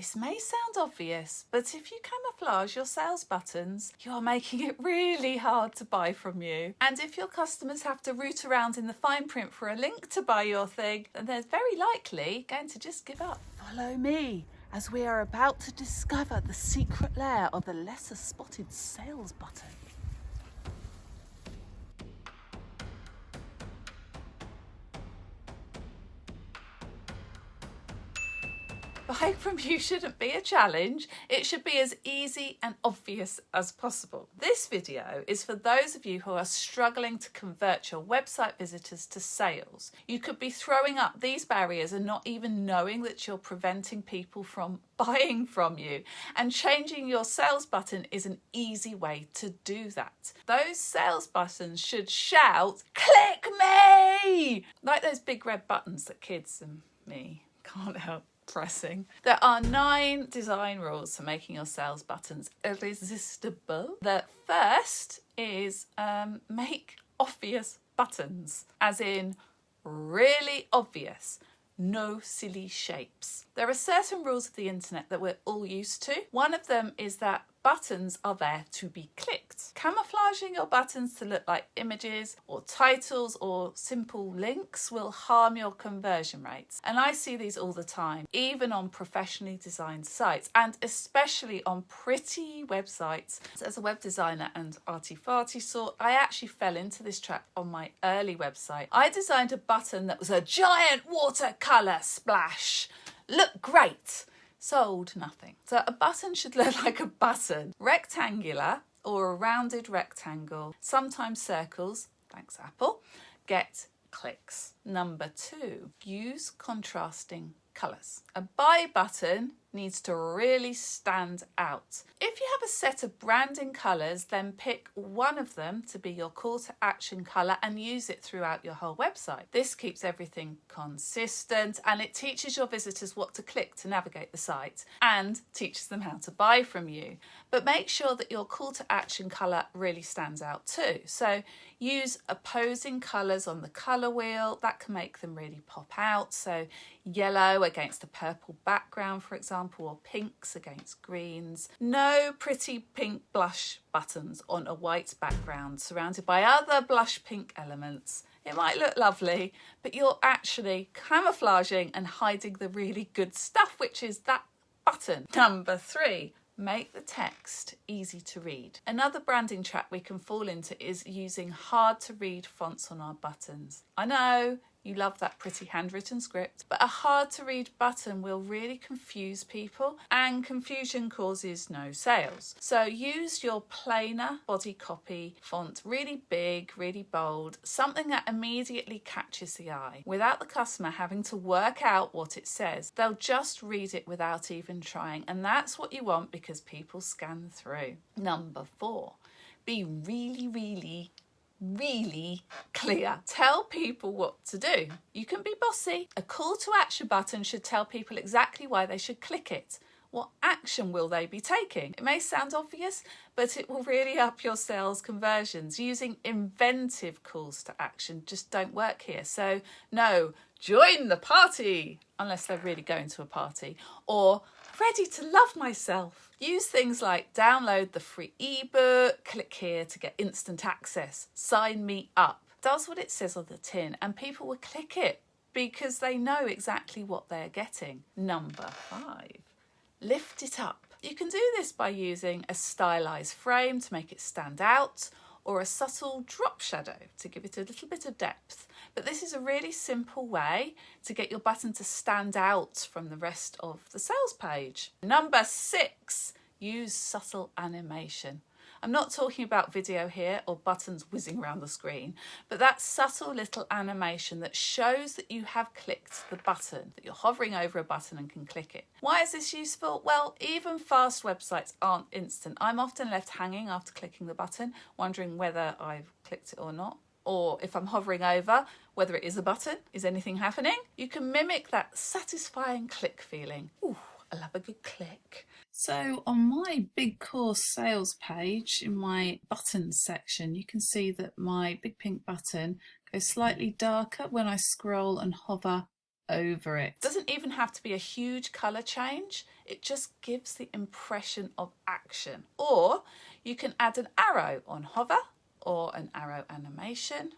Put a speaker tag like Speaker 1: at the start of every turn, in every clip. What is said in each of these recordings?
Speaker 1: This may sound obvious, but if you camouflage your sales buttons, you're making it really hard to buy from you. And if your customers have to root around in the fine print for a link to buy your thing, then they're very likely going to just give up. Follow me as we are about to discover the secret lair of the lesser spotted sales button. Buying from you shouldn't be a challenge. It should be as easy and obvious as possible. This video is for those of you who are struggling to convert your website visitors to sales. You could be throwing up these barriers and not even knowing that you're preventing people from buying from you. And changing your sales button is an easy way to do that. Those sales buttons should shout, "Click me!" Like those big red buttons that kids and me can't help pressing. There are 9 design rules for making your sales buttons irresistible. The first is make obvious buttons, as in really obvious. No silly shapes. There are certain rules of the internet that we're all used to. One of them is that buttons are there to be clicked. Camouflaging your buttons to look like images or titles or simple links will harm your conversion rates. And I see these all the time, even on professionally designed sites and especially on pretty websites. As a web designer and arty-farty sort, I actually fell into this trap on my early website. I designed a button that was a giant watercolour splash. Looked great. Sold nothing. So a button should look like a button. Rectangular or a rounded rectangle, sometimes circles, thanks Apple, get clicks. Number 2, use contrasting colours. A buy button needs to really stand out. If you have a set of branding colours, then pick one of them to be your call to action colour and use it throughout your whole website. This keeps everything consistent and it teaches your visitors what to click to navigate the site and teaches them how to buy from you. But make sure that your call to action colour really stands out too. So use opposing colours on the colour wheel. That can make them really pop out. So yellow against a purple background, for example, or pinks against greens. No pretty pink blush buttons on a white background surrounded by other blush pink elements. It might look lovely, but you're actually camouflaging and hiding the really good stuff, which is that button. Number 3, make the text easy to read. Another branding trap we can fall into is using hard to read fonts on our buttons. I know you love that pretty handwritten script, but a hard to read button will really confuse people and confusion causes no sales. So use your plainer body copy font, really big, really bold, something that immediately catches the eye without the customer having to work out what it says. They'll just read it without even trying, and that's what you want because people scan through. Number 4, be really clear. Tell people what to do. You can be bossy. A call to action button should tell people exactly why they should click it. What action will they be taking? It may sound obvious, but it will really up your sales conversions. Using inventive calls to action just don't work here. So no, join the party, unless they're really going to a party, or ready to love myself. Use things like download the free ebook, click here to get instant access, sign me up. Does what it says on the tin and people will click it because they know exactly what they're getting. Number 5, lift it up. You can do this by using a stylized frame to make it stand out or a subtle drop shadow to give it a little bit of depth. But this is a really simple way to get your button to stand out from the rest of the sales page. Number 6, use subtle animation. I'm not talking about video here or buttons whizzing around the screen, but that subtle little animation that shows that you have clicked the button, that you're hovering over a button and can click it. Why is this useful? Well, even fast websites aren't instant. I'm often left hanging after clicking the button, wondering whether I've clicked it or not. Or if I'm hovering over, whether it is a button, is anything happening? You can mimic that satisfying click feeling. Ooh, I love a good click. So on my big course sales page, in my buttons section, you can see that my big pink button goes slightly darker when I scroll and hover over it. It doesn't even have to be a huge colour change. It just gives the impression of action. Or you can add an arrow on hover or an arrow animation.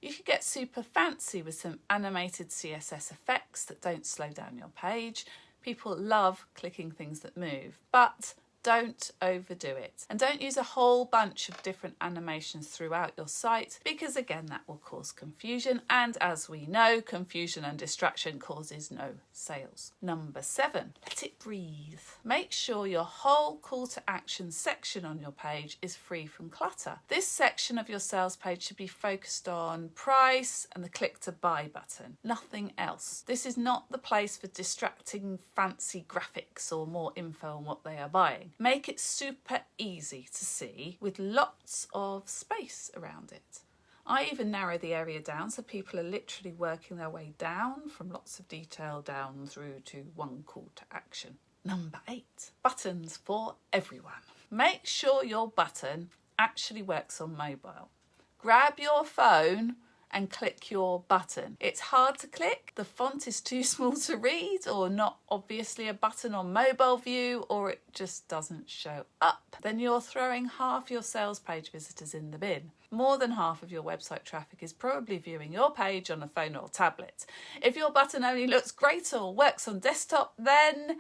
Speaker 1: You can get super fancy with some animated CSS effects that don't slow down your page. People love clicking things that move, but don't overdo it. And don't use a whole bunch of different animations throughout your site, because again, that will cause confusion. And as we know, confusion and distraction causes no sales. Number 7, let it breathe. Make sure your whole call to action section on your page is free from clutter. This section of your sales page should be focused on price and the click to buy button, nothing else. This is not the place for distracting fancy graphics or more info on what they are buying. Make it super easy to see with lots of space around it. I even narrow the area down so people are literally working their way down from lots of detail down through to one call to action. Number 8, buttons for everyone. Make sure your button actually works on mobile. Grab your phone and click your button. It's hard to click, the font is too small to read, or not obviously a button on mobile view, or it just doesn't show up. Then you're throwing half your sales page visitors in the bin. More than half of your website traffic is probably viewing your page on a phone or tablet. If your button only looks great or works on desktop, then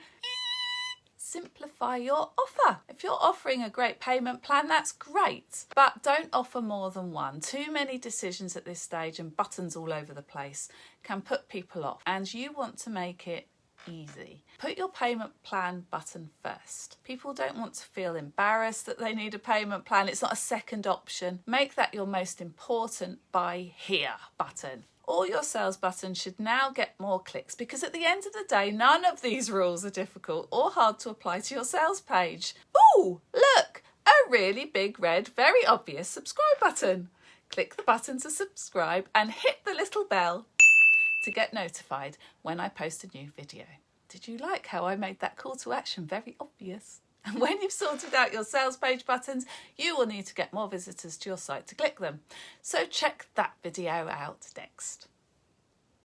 Speaker 1: simplify your offer. If you're offering a great payment plan, that's great, but don't offer more than one. Too many decisions at this stage and buttons all over the place can put people off, and you want to make it easy. Put your payment plan button first. People don't want to feel embarrassed that they need a payment plan. It's not a second option. Make that your most important buy here button. All your sales buttons should now get more clicks, because at the end of the day, none of these rules are difficult or hard to apply to your sales page. Ooh, look, a really big red, very obvious subscribe button. Click the button to subscribe and hit the little bell to get notified when I post a new video. Did you like how I made that call to action very obvious? And when you've sorted out your sales page buttons, you will need to get more visitors to your site to click them. So check that video out next.